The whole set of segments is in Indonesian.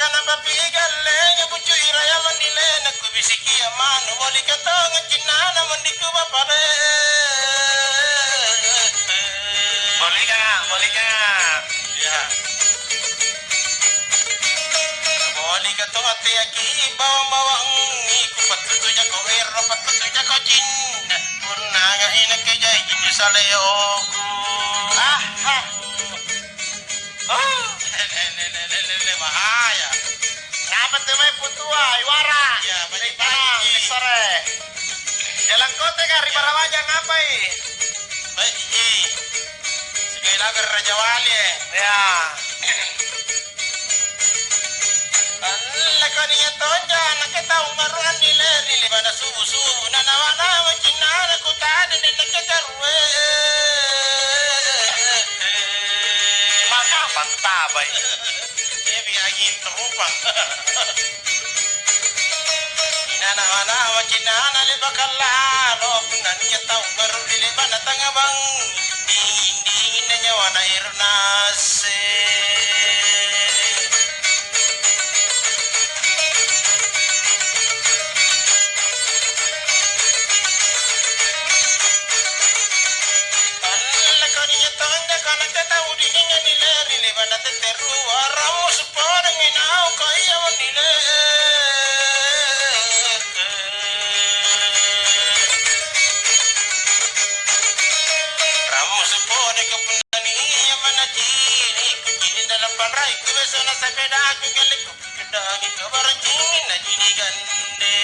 kana papigalle nyabucu iraya mandile naku bisiki amanu moli katonga cinana mandiku bapale boleh kan ya moli katonga te aki bawang iku patutu jako ero patutu jako jin punaga ina kejai jinju saleoku bahaya. Ngapa tuh mai putua iwara? Ya, balik tanang sore. Jalan kota kan riba rawaja ngapai? Baik, sekali lagi Raja Wali. Ya. Allah kau dia tonja, nak tahu maruan nile pada subuh nanawana wajina aku tadi nak kejarwe. Maka pantabai. Angin terumpang inana wajinana lebakalla lopunan tahu baru dilebana tangabang dingin nyawana irnase alla kaninya tangga kana tahu dingin dilebana teteru aramu separang inau kaya wanile ramu sepone kepunani yang mana jini kucini dalam panrai kubesana sepeda aku kali kupidangi kabaran jini na jini gande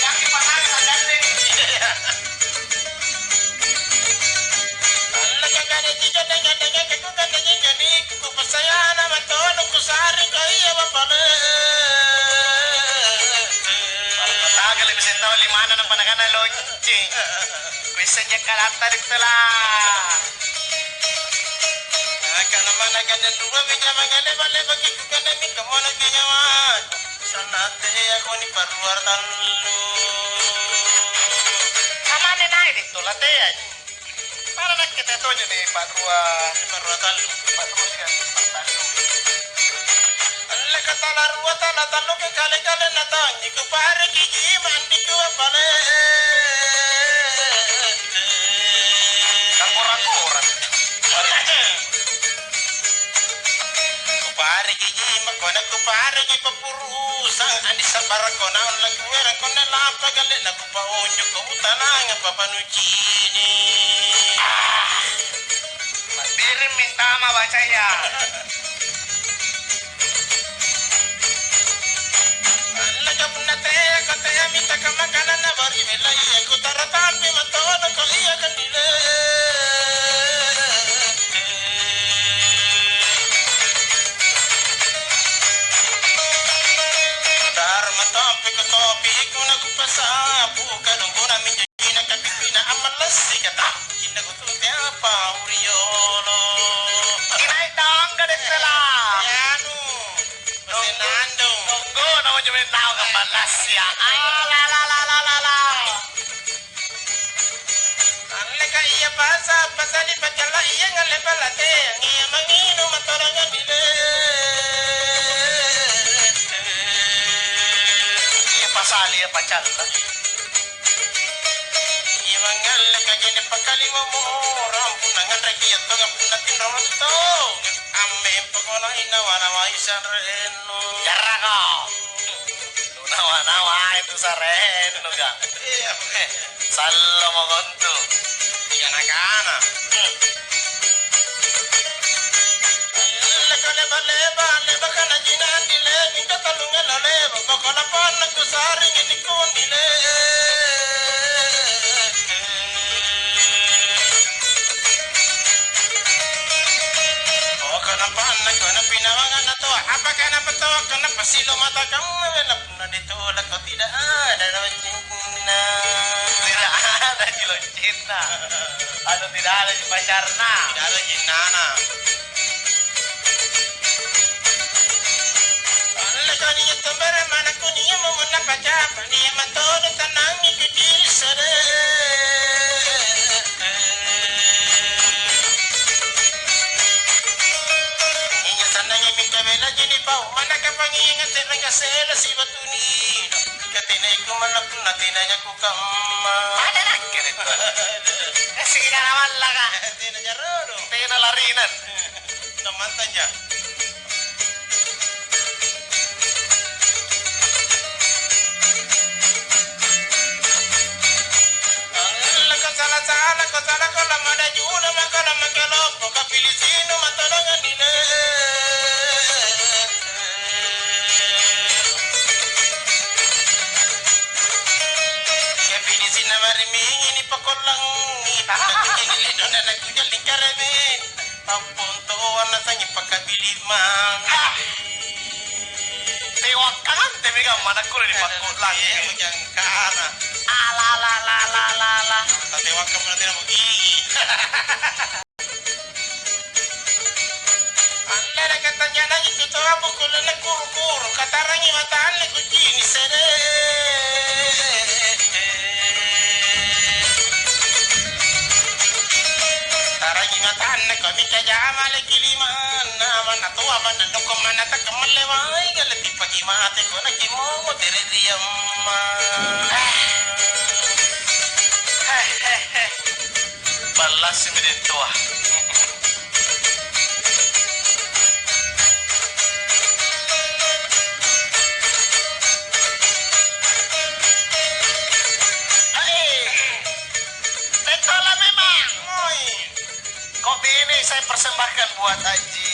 Kaki panang gande. Kagane tiga denga kagane jadi ku pasayana matono ku sari kaya bapale Tagal bisa tahu limana ng panagana lonci. Bisa jekal atar itulah. kana mana kana dua bija mangale bale bagi ku kana mi kamono kinyawan sanate aku ni paruar talu Kamane naik itu latihan. Para nak kita tu jadi paruah talu kan talu. alle katala ruwa tala talu ke kale natangi ku pare kiji mandi ku apale Kang kurang-kurang. Kupare gigi makona kupare gi papurusa ani sabara kona on lagu era kona lapa gale na kupa onyo ko utananga papanucini Birin minta sama baca ya. alla kapna te kate minta kamakana na bari vela iya ku taratapi matono ko iya kanile Topi ko na kupasapu kanong ko namin yung nakapipina amalas sikata kina ko tuti apa uriolo Kinaitang galit sila. ayano masinando Tunggu naman yung tao ng balas ya. La. ang leka iya pasali pagkala iya nga lepalate ang iya mangino matorangan nila Pasali ya pacar. Iwangal kagene pakalima mo rampunangan rakyat to ngapunatin ramanto ame pakola inawana wa isareno Jarang kok. Nawa-nawa itu saren ga. iya Salo mo konto. kana leba kana jinan dile minta talungan leba pakola pan kusari ngini kundile kana pan kana pinawangan na to apa kana pato kana pasilo mata kamu wala puna ditolak kau tidak ada dalam cinta Tidak ada di loncina. Atau tidak ada di pacarna. tidak ada jinana Allah kaninya tembere mana kuninya memuna pacapa niya matodo tanang ikutiri sare niya sananya bela jini pau mana ka pangingat ranga sela si batuni katina iku malapun natina jaku kamma Ada nak gitu. Sige na naman laga. tina jarado Tina larinan. namantanya Sala ko la mada juna makala makalo ka pilisino matolonga nile ke pilisina mari mingi ni pakolang ni pakini lido na nakuja lingkareme papunto wana sangi pakabilima Tewak kan temiga mana kulo di pakulang. yang kana Ala. tatewak ka muna tinamu gigi Alla katanya na itu to abu kulo na kuru katarangi mataan ni kujini sere tarangi mataan na kami kajama le kiliman mana to aman no ko mana ta kamalle wai galati pagi mate ko na kimo mo tere riyamma Balas minit tua. Betul memang. Kopi ini saya persembahkan buat Haji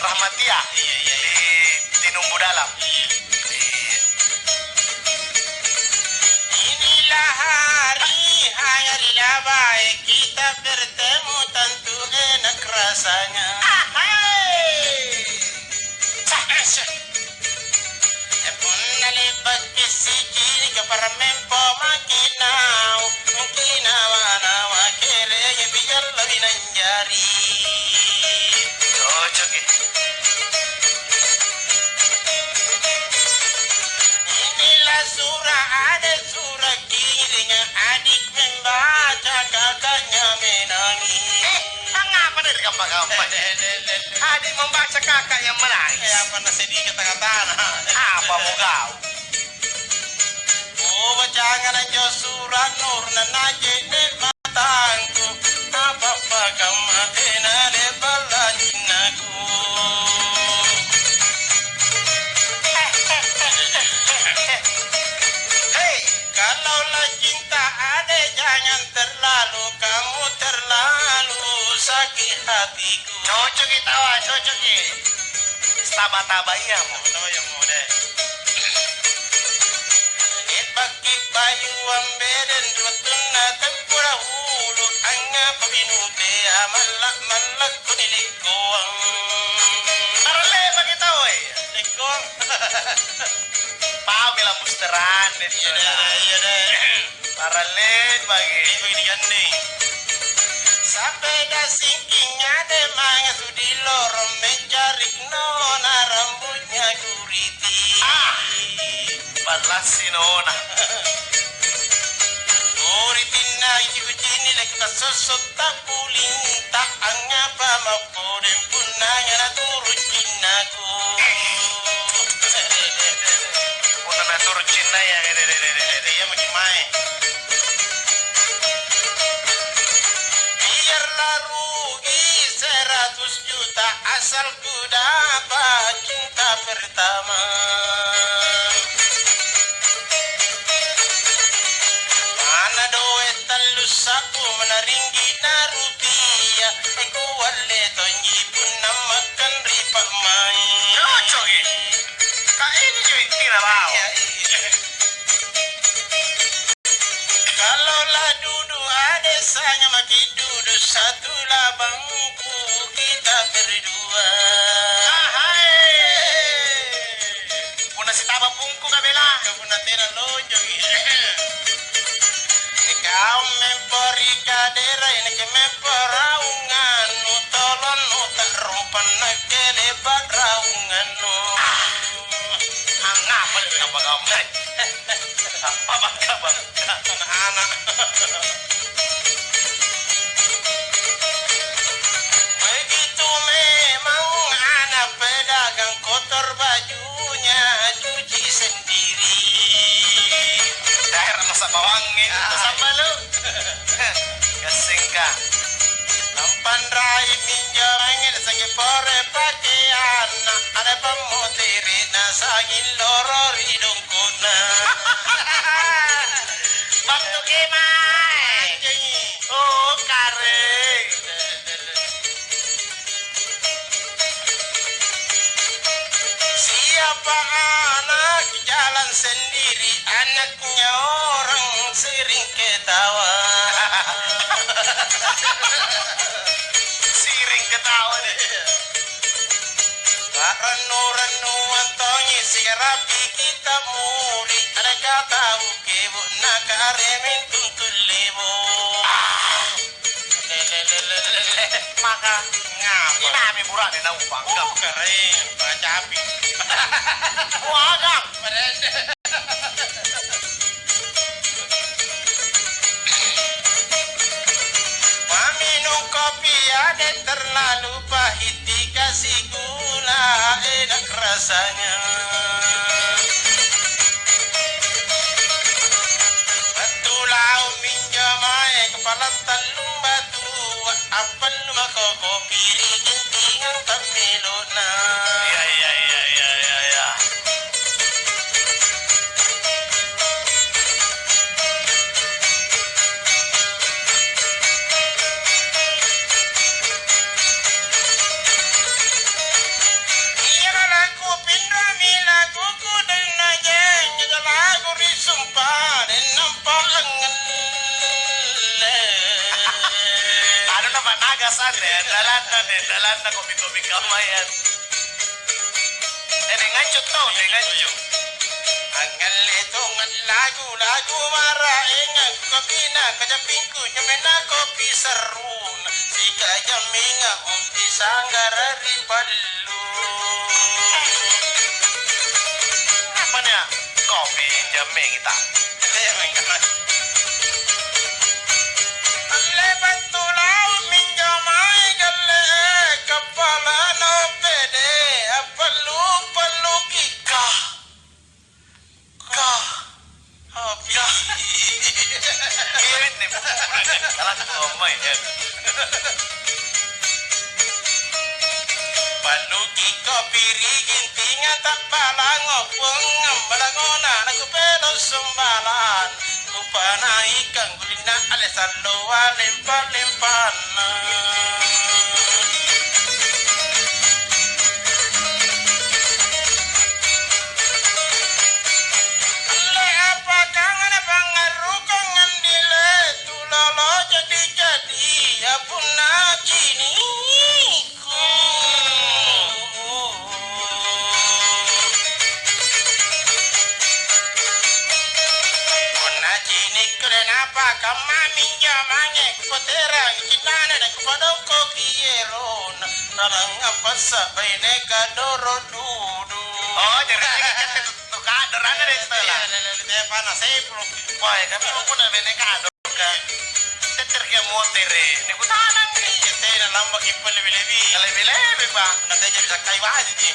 Rahmatia. Iya. Di Numbu Dalam. Inilah hari baik kita bertemu tentu enak rasanya. Pun nalibat kisiki ke para mempo makinau nawa kere biar lebih nanjari. Cocok ya. Inilah ada surah kirinya adik membaca kakaknya menangis. Mengapa dari gampang-gampang? Adik membaca kakak yang menangis. Apa sedih kata-kata Apa mau kau? Jangan aja surat nur nanaje de matangku apa kamatena de balanjinaku Hey kalau lah cinta ada jangan terlalu kamu terlalu sakit hatiku Cocok kita wah cocok ya. Taba-taba iya mau. Tahu yang mau deh Bagi bayu ambeden rutuna tempura hulu anga pabinute malak kunilikoang Tarale bagi tahu ya. likong Pau bilang busteran itu. iya deh Tarale bagi. ini bagi digandeng sampai dah singkingnya deh manga sudi lorong mencari nona rambutnya guriti Balas si nona. Uritina ikujini lekta sosok tak puling tak angapa mapodem punanya na turucinaku. Una natur Cina ya. Dia macam biarlah rugi 100 juta asal ku dapat cinta pertama. Mana doet talus aku menaringgi na rupiah Eko wale tonji pun namakan ripa main Cocok ya. Kak ini juga tidak mau. Kalau lah duduk adesanya maki duduk satu labangku kita berdua Una si taba pungku kabela. Kapuna tena lonjong Kau mempori kadera ini ke memperaungan tolon tak rumpan kelebat raungan Ngapa nih ngapa-ngapa? Apa anak-anak begitu memang anak pedagang sa bawangin. Sapa lu? Gasing ka. Nampan rai minja mangin sagi pore pakaian ada pemutiri nasagin loro ridung kuna. Bang tu gimai. Oh, kareng. Siapa anak jalan sendiri anaknya orang sering ketawa. Siring ketawa nih. Ranu-ranu antongi sirapi kita muri ada kata ukebu nakaremin tuntul lebo. Maka Ngapa? inami murah nih nang panggang. Keren, pakacaping. Wagam. Minum kopi ada terlalu pahit dikasih gula enak rasanya. Betulau minjamai kepala talung batu apa lu mako kopi rintingan pemilona. Ya. Lagu dan Nojeng lagu disumpah dan nampak angin. Ano na ba nagasan eh? Dalan na kopi-kopi kamayan. Ngancut tau, ngancut. Angin itu lagu marah engang kopina kajapingku nyemena kopi serun si kajaminga umpi sanggara ribalu. Apa nih? Kopi jameng kita. Lebat tulau minjamai gale kepala no pede perlu kika hobi Kirit nih kalah ngomong ya. perlu kika piri gintinga tak balangok pengam balangona naku pedo sumbalan kupana ikan gulina alesaloa lempa-lempana. Jadi ya punah kini punah kini kenapa kamu minjamannya kuterang cinana dan kupadau kokieron dalam apa sampai neka doro dudu. Oh, jadi itu kaderan ada istilah. Iya, panas saya belum. Wah, kami pun ada kado kan. Terkerja motor ini kutanan nih. Kita ini lambak impel lebih-lebih. Lebih pak. Nanti aja bisa kayu aja sih.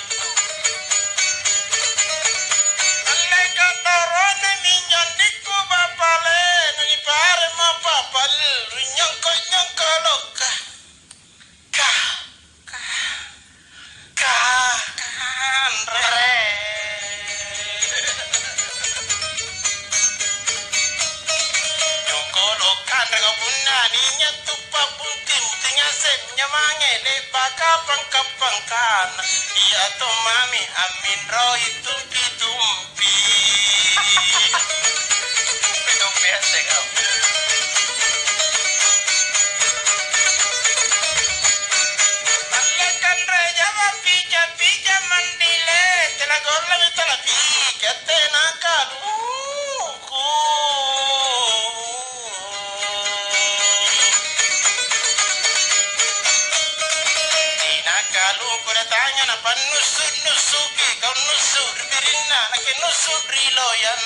Mereka dorong minyak diku bapale, nani pare mau papal, nyongko loka. Andre. Nyongko loka, rega punaninya tupa bunting, tinggal sepnya mangele bakapang-kapangkan. Iya tuh mami amin roh itu tumpi. Tumpi asik kau. Alekan reja pija mandile, telah gorla telah pija tenakalu. Kalau kudatanya napa nusuki kau nusur birina nake nusur riloyan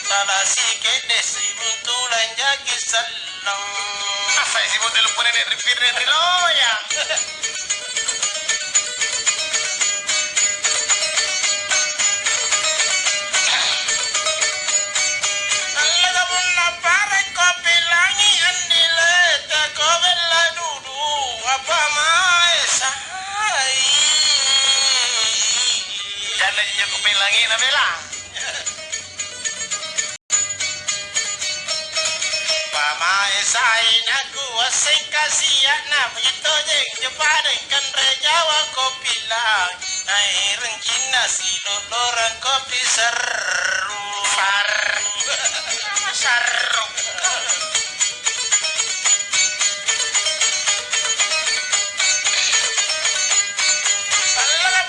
talasi kedes buntulan jagi salam. Apa sih mau teleponin repeat dari lo ya? Alaga bunna lagi ko pilangin na bela. Pamaesay na kuwasay kasiya na Pagito jeng jepadeng kan rejawa kopi lang Nairing Cina siloloran kopi seru Sarro.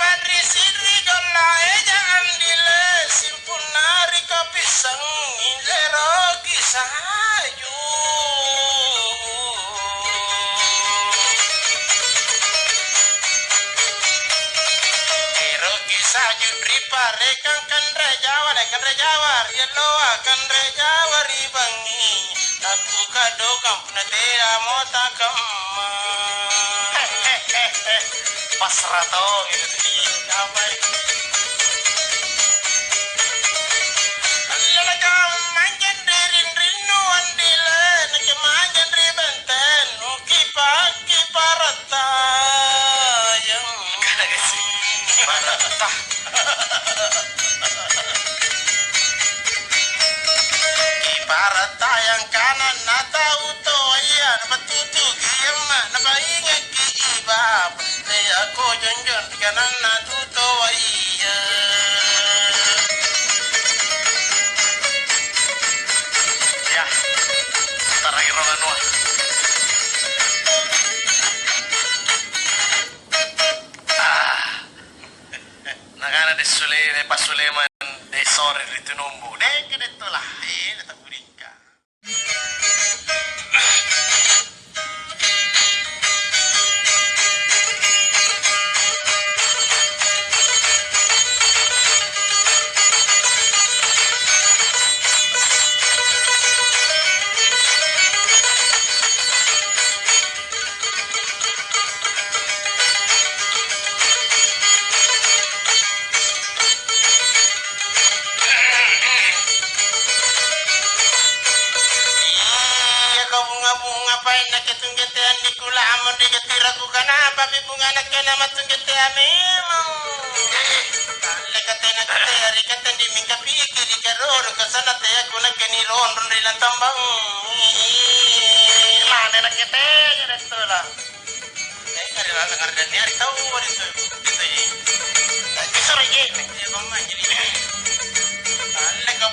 Badri sidri gola eja andile Simpunari kopi sang Injero kisahaju Ero kisahju pripare kan rejawar Yelo akan rejawar ribangi Aku kado kampuna tea mota kama Pasrah to gitu. Damai Lalagam manjan dirin rinu andile Nake manjan ribenten kiparata yang Kada kasi. Marata. Kiparata yang kanan nata uto ayan Batutu kiyama nabaingat ki ibab Aku jonjon kanan natuto ayan Ya. Taragiron ano. Nakana de Suleman de Sorry Ritunumbu. Ganito lah. Nataburin ka bunga pain na ketunggetean di kula amon di getiraku kana babi bunga na kena matunggetean memang lekatena kate ari katen di mingka pikir di karor kasana te aku na keni ron rilan tambang Mana na kita ganito lah. ari la ngardan ni ari tahu ari itu yi Bisa rin. ya mama jadi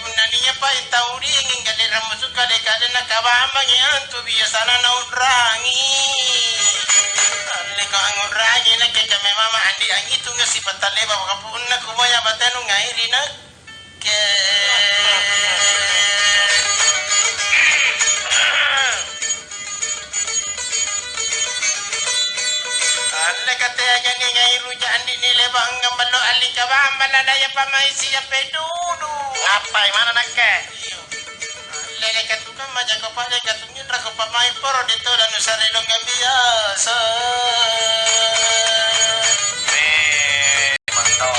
Naninya pa itauri ingin galera musuka de kadena kabamba ngian tu biasana na udrangi Leka angudrangi na kaya kami mama andi angi tu nga si pataleba wakapun na kumaya batanu ngairi na ke Leka te aja ni ngairu ja andi ni leba ngambalo ali kabamba na daya pamaisi ya pedudu Apa mana nak ke? Lele katukan maja kopale katungin ra kopamai poro dito dan usare lo biasa. Mantap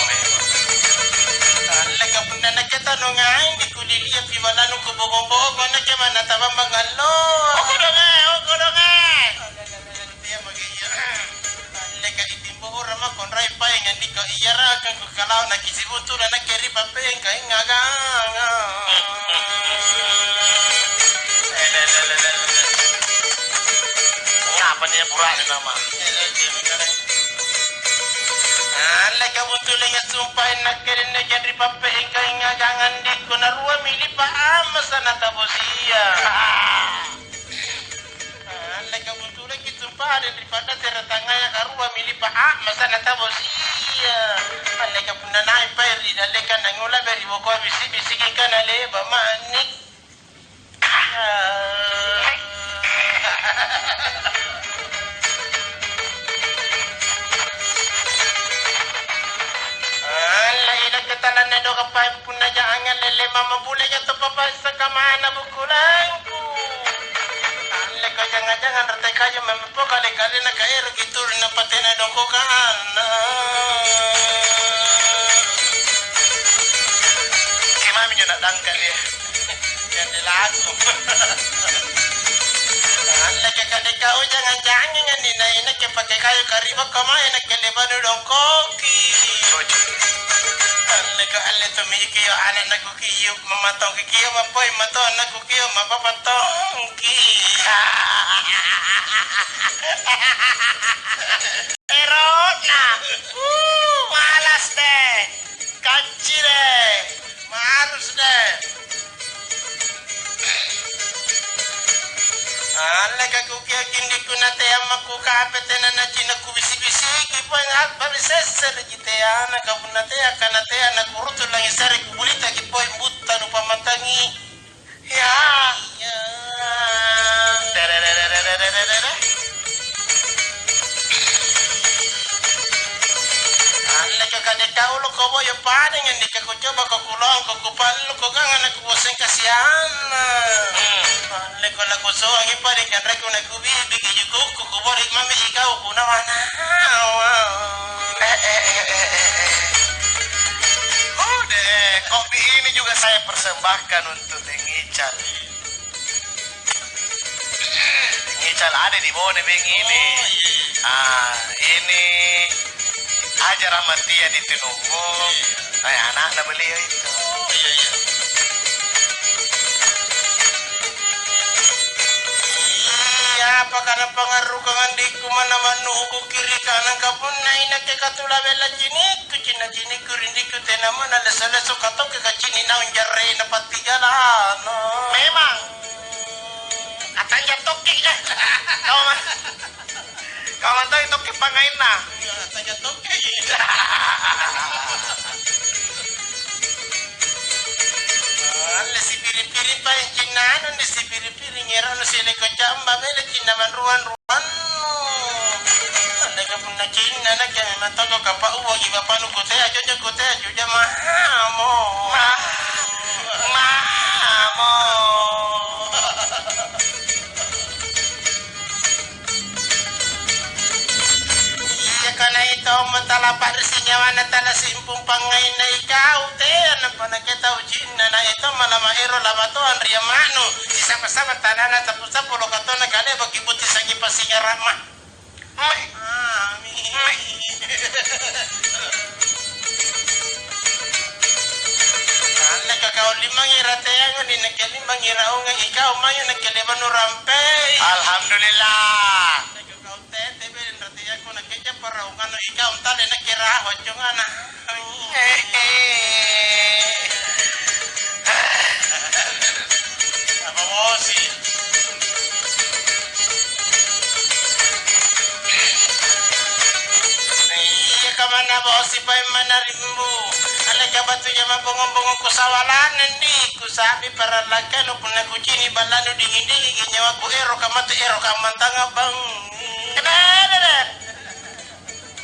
Lele kapunda na kita no ngain di kulilia piwala no kubogo-bogo na ke mana tabang bangalo. Ogo donge. Dia magiya. Lele itimbo ora ma konrai pa yang di ko iyara kan ko kalau na kisibutu na keri papeng kai ngaga. Ngapa niya pura ni nama? Lega buntuling at sumpay nagkirin na dyan ripape ika nga gangan di ko na ruwa mili pa amas na tabusiya. Lega buntuling at sumpay rin ripada tiratanga ya karuwa mili pa amas na tabusiya. Lega punanay pa rin lega nangula beri boko bisi-bisigi ka na leba manik. Katalan na do kapay puna jangan lele mama bule to papa sa kamana bukulangku. Ale ko jangan rete kayo mama po kale na kair gitu na patena do ko kana. Kimami nyo na dangkal ya. Yan dilago. Ale ka kade ka o jangan ni na ina ke pakai kayo kariba kamay na keleba do koki. mami kiyo anak naku kiyo mamatong kiyo mapoy mato naku kiyo mapapatong kiyo. Erot na. Malas deh. Kanci deh. Marus deh. Alaga kukia kindi kunate amaku kapete na china kubisi-bisi kipo ngat babisese legite ana kabunate akanate ana kurutu lang isare kubulita kipo imbuta no pamatangi ya ya alaga kade kaulo ko boyo paning ndi ka ko coba ko kulong ko kupallo ko gangan aku bosen kasihan. Leko la koso ang ipari kan reko na kubi bigi juku ku bori mami ikau kuna wana. Udah, kopi ini juga saya persembahkan untuk Deng Ical. Deng Ical ada di Bone Beng ini. Ini Haja Rahmatia di Tinunggu. Anak-anak beliau itu. Apa karena pengaruh kangan di kumana manuku kiri kanan kapun na ina ke katula bela jini ku cina jini ku rindi ku tena mana lesale so kato ke kacini na unjare na patigalan. Memang katanya toki ya. Kau mantau itu toki pangain na. Katanya toki. Alle si piri-piri pa yung chinano ni si piri-piri ngero no sila ko chamba mele chinaman ruan-ruan. Alle ka pun na china na kaya matogo ka pa uwa iba pa no kote ajo ja mahamo. Mamo. Kana ito matalapak resinyawa na tala simpung pangay na ikaw te ano pa nakita ujin na ito malamaero labatoan riyamano sisama-sama tanana tapos sa pulo kato na kale bagibuti sa gipasingarama kakao limang irate yang di nakalimang iraong ang ikaw mayo nakaliban no rampe Alhamdulillah. Aku nak kerja peraungan ikaw tali nak kira hojungan apa bosi iya kamana bosi pa mana rimbu ala kabatunya mabongong-bongong kusawalan ndi kusabi para lakan puna kucini balanu dingin-dingin nyawa ku ero kamantanga bang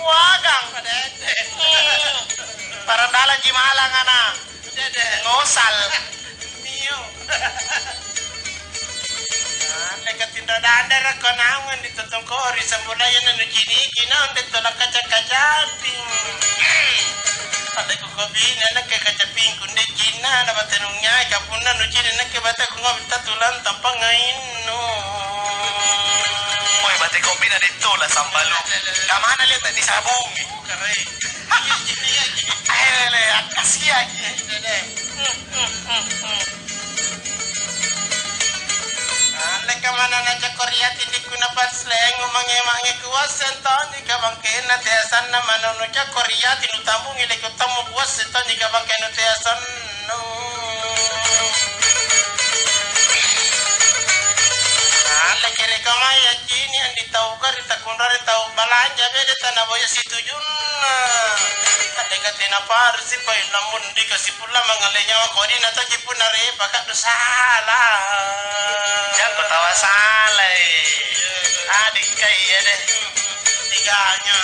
wagang para dalan jimalang ana ngosal mio leka tinda dandara konaungan ditutungkori sambulayan anu jini kinang ditola kaca-kacaping ada ko kobi na kacaping kunde jina na batenungnya kapuna nu jini na bata ko ngobita tulan tampang ngain no Bate kopi na dito la sambalo. Kamana lihat di sabong. Kare. Ay, akasya. Leka mana na Korea hindi ko na pasleng umangi kuwas ento ni kabangke na teasan na manono cha Korea tinutambung ile ko tamu kuwas ento ni kabangke no teasan no. Kere kamay ajini andi tahu kari takunrari tahu balanja bede tanaboya situjun ade katina parsi pa namun di kasipula mangalenya ko di nata jipuna re pakat salah yang ketawa salah adik kaya deh tiganya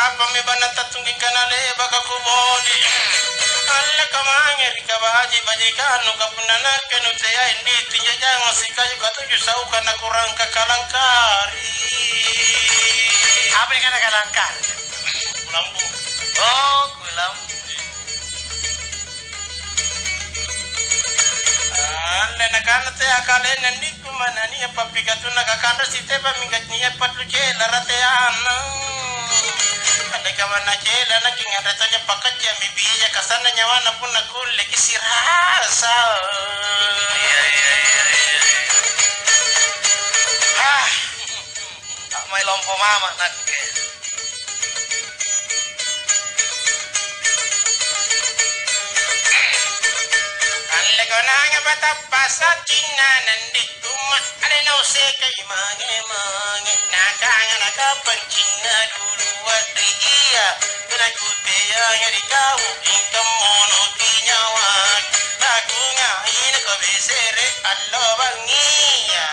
Pami banata tungi kanale baka kubodi alla kamangeri kabaji bajikanu kapunana kanu saya indi tinja jangan sikayu katuju sau kana kurang kakalangkari apa yang kana kalangkar kulambu oh kulambu alla nakana te akale nandi kumana ni papi katu nakakanda site ba mingat ni patlu chela rateana ada kawana chela nakinga ratonya pakatya mibiya kasana nyawana puna kulle kisirasa tak may lompo mama nakke Legonanga batapasa Cina nandito maalala se kay mange nakanga nakapancina dulu wadriya pinagkuteya ngari kau ingkamono tinyawag aku ngahin ko besere allo bangiya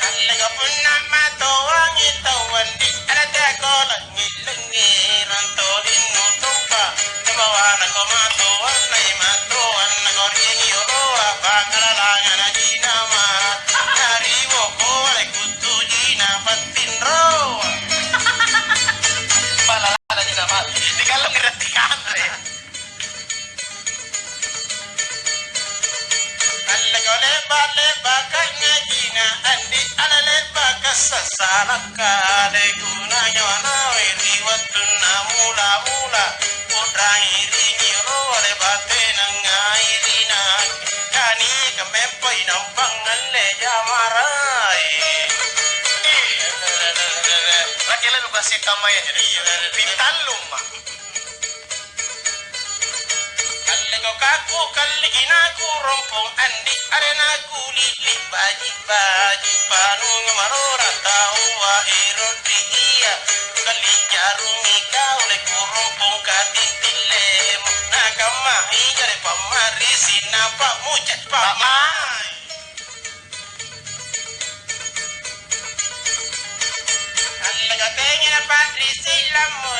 allega punna matoang itawan di alada ko langiran to dinu tumpa bawana ko matuan na imatuan na koringi oroa bakalalanga na jinama nariwo ko ay kutu jina patinro palalala jinama di kalau ngerti kantre alle ko leba kanya jina andi alale bakasasalaka de gunanya wana riwatun mula Rangi role bate nangairina kani kemempai nampang alle jamarai rakele lu kasih kamaya jadi pintal lumma alle ko kaku kalli inaku rompong andi arena kuli baji panu ngamarora tawa erodia kalli jarumi kau le kurompong katintile nakama hijare pamari sinapa mucat pamai alle katengina patri silamu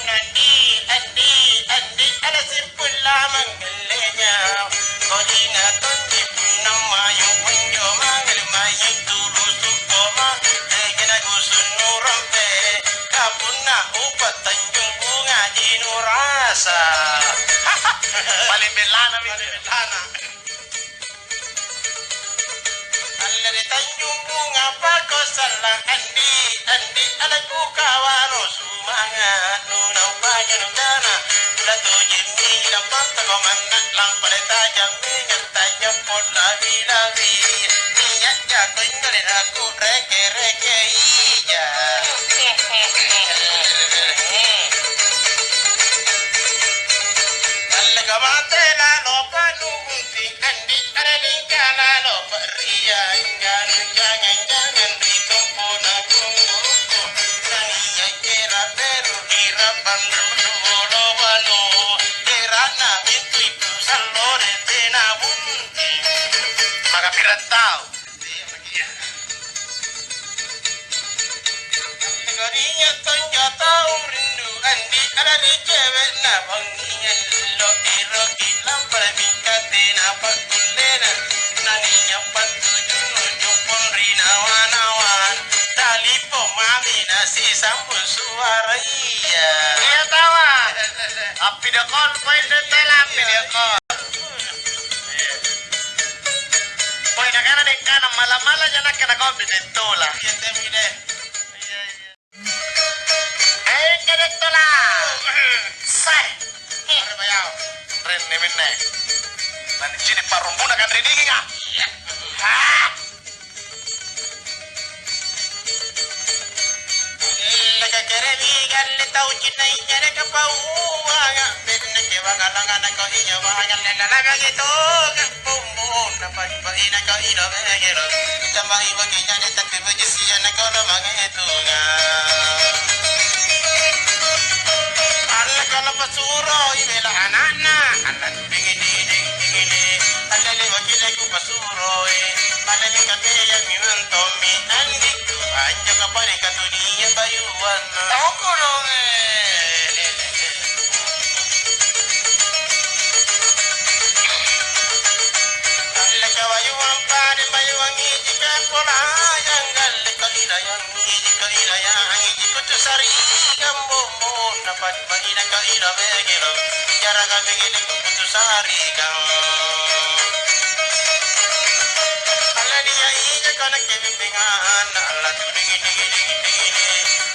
andi ala simpula mangelenya kodina tonji punama yung punyo mangal mayu tulu supoma tegina gusunu rompe kapuna upat tanjung bunga jinurasa paling belana Alleri tanjung bunga pako salah andi alaku kawano sumangat nunau pajanudana lato jemi lampanta komanda lampale tajam mingat tajam pot labi niat jatuh inggalin aku reke iya alle kamate la lo panunti andi aralinga la lo ria ingan jangan ritompo na kunguruko naniya kera peru hira pandro walo kera na bintu itu salore tena bunti maka piratau Gorinya tonja tau rindu andi alari cewek na banginya lo iro kilam pada bingkate na pakulena naninya patu juno jumpon rinawan talipo mami nasi sambun suara iya tawa api de call point de tela api de call poin nakana de kana mala jana kana call de tola Gente mire tola sai bayau ren ne minne nanti jadi parumbuna kan reading nga Lega kere vigan le tau china inyere ka pauanga benne ke wagalanga na ko inya waga le la ga gitu ka pumbu na pa ina ka ina vegero tama iwa ke nyane tapi bejisi na ko na magetu nga alla kala pasuro ibela anana alla dingi alla le wakile ku pasuro alla le ka te ya mi manto mi andi aja ka pare ka dunia bayuan aku dong alla ka bayuan pare bayuan jika pola janggal ka yang jika tu sari gambo mo na pad bagina ka ira begelo jara ka begile ku tu sari kang ala dia ija kana kebingan ala digi digi digi digi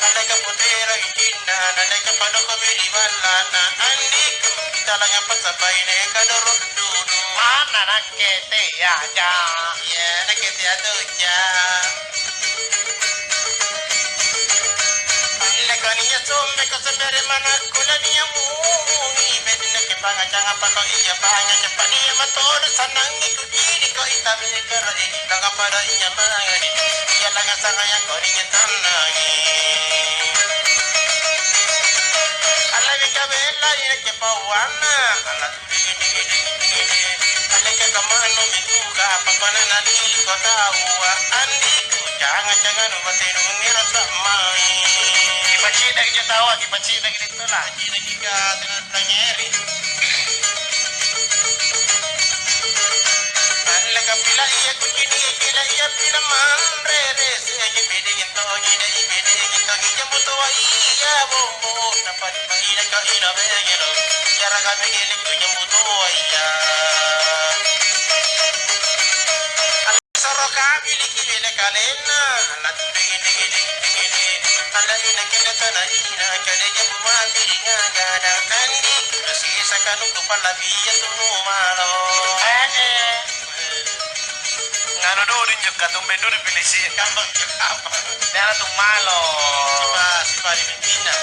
ala ka putera itinda ala ka padoko beri balana andiku kita lagi pasabay ne kadoro dudu Mana nakete ya ja. ya nakete ado ja kaniya sombe ko sembere mana kulaniya muni bedine ke panga janga pako iya panga ke paniya matodo sanangi ku diri ko itabe kara daga pada iya mangani iya laga sanga yang korinya tanangi ala bika bela ina ke pawana ala digi digi digi digi ala ke kamano mituga pakona nali ko tawa andiku jangan batenu ngira samai Kipacida kita tawa, kipacida kita lah. Kipacida kita dengan planyeri. Alla kapila iya kukini kila iya pila manre segi bidi ginto gide ibidi ginto gijambuto wa iya bombo napa ina ka ina begero yara ga begeli kujambuto wa iya soroka bili kibile kalena alla digi digi digi alla ina kena tana ina kale jabu ma biringa gada andi sisa kanu kupala biya tunu malo Ngano do din juk katumbe do di pilisi. kambang apa Dara tu malo. sipa di Mintina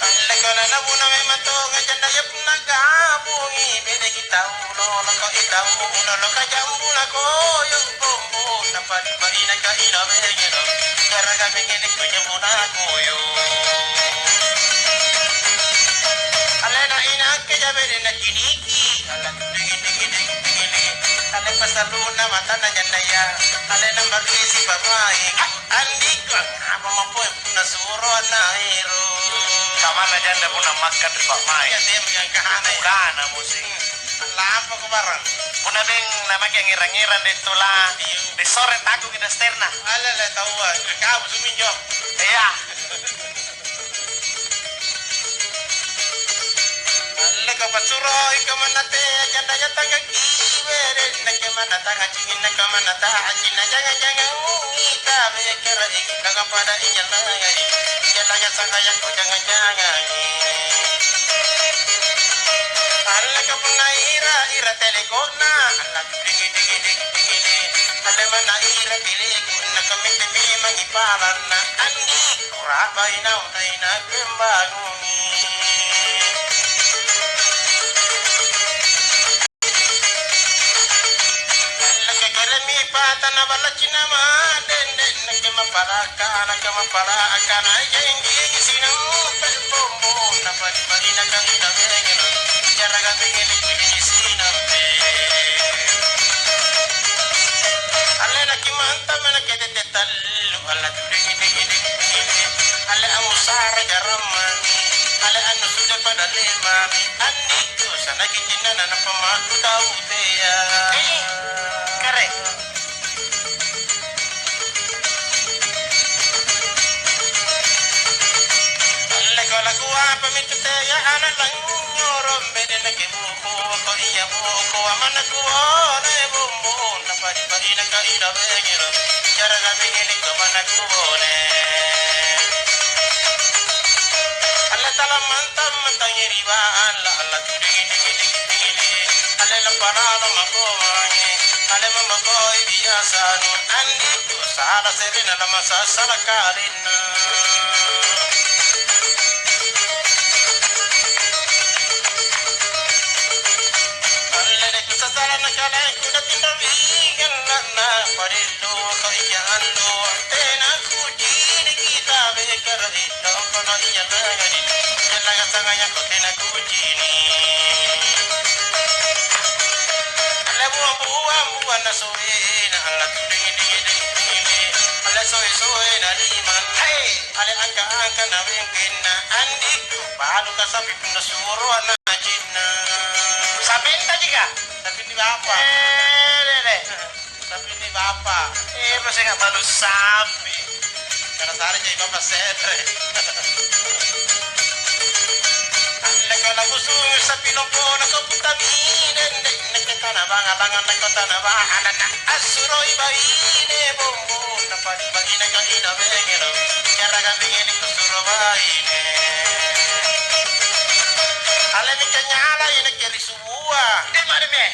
alla kana na buna me mato ngajanda ya puna gabungi bede kita ulo loko ita ulo loka jambu na ko yo bombo na pa ina ka ina begero gara ga begele ko jambu na ko yo alla na ina ke jabere na kiniki alla digi digi digi digi alla pasaluna mata na janda ya alla na marisi babai andi ko apa mapo puna suro na ero Kamana janda puna makan di Pak Mai. ya dem yang kahana Kana musik. apa ko barang Puna ding nama yang ngira-ngira di tola. Di sore taku kita sterna. ala la tawa ka suminjo Iya. alla ka pasuro ikamanate janda ya tanga kibere na kemana tanga cingin na kamana ta ajina jangan kita bekera daga pada inya ngari janda ya sanga ya ko jangan alla ka punaira ira telegona alla digi digi digi digi alla mana ira teleku na kamite mi mangiparana andi kuraba ina unaina kembanguni mi pata na bala china ma den den na ke ma para kana yengi sinu pe bombo na pa ina ka ina begeno jara ga begeni kuni sina pe alle na ki manta mena ke de tallu alla digi digi digi alle amusara jaramani alle anu sudah pada lemami andiku sana kitina na pamaku daute ya Kare. lagu apa mitu ya anak lang nyorom bede na kebuko ko iya buko amana ko na bumbu na padi padi na ka ida begero jara ga begeli ko mana ko ne alla tala mantam mantang riba alla alla digi digi digi digi alla la paralo mako mani alla mama ko biasa nu andi ko sala serena la masa sala kalina na kala kuda tinda vigan na parillo ko iya ando tena kujini kita be karadi do ko na iya nagari kala ga sangaya ko tena kujini lebu ambu na soe na ala digi digi digi ala soe na liman hey ale angka na wengena andi ku balu ka sapi punda suro na jinna Sabenta juga. tapi ini bapak tapi ini bapak Masih nggak balu sapi. karena saya jadi bapak sedre alla kalau busung sapi lompo nak putamine nek tanah bangalangan nak tanah bahanan asuroi baine bombo dapat baine ka ina bengeno cara gambingeni ko suro baine ale mi kanyala ina keri suwa de marme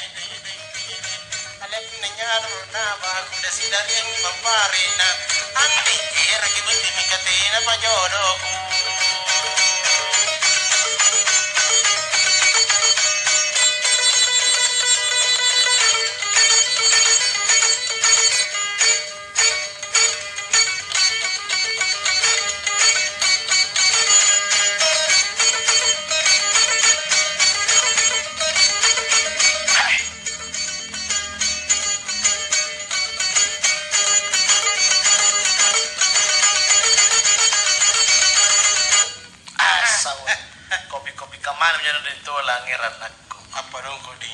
ale mi nyalo na ba ku desidari mamparina andi kira ki buti mi katina pajodoku kopi-kopi kamar menjadi tola ngeran aku apa dong kau di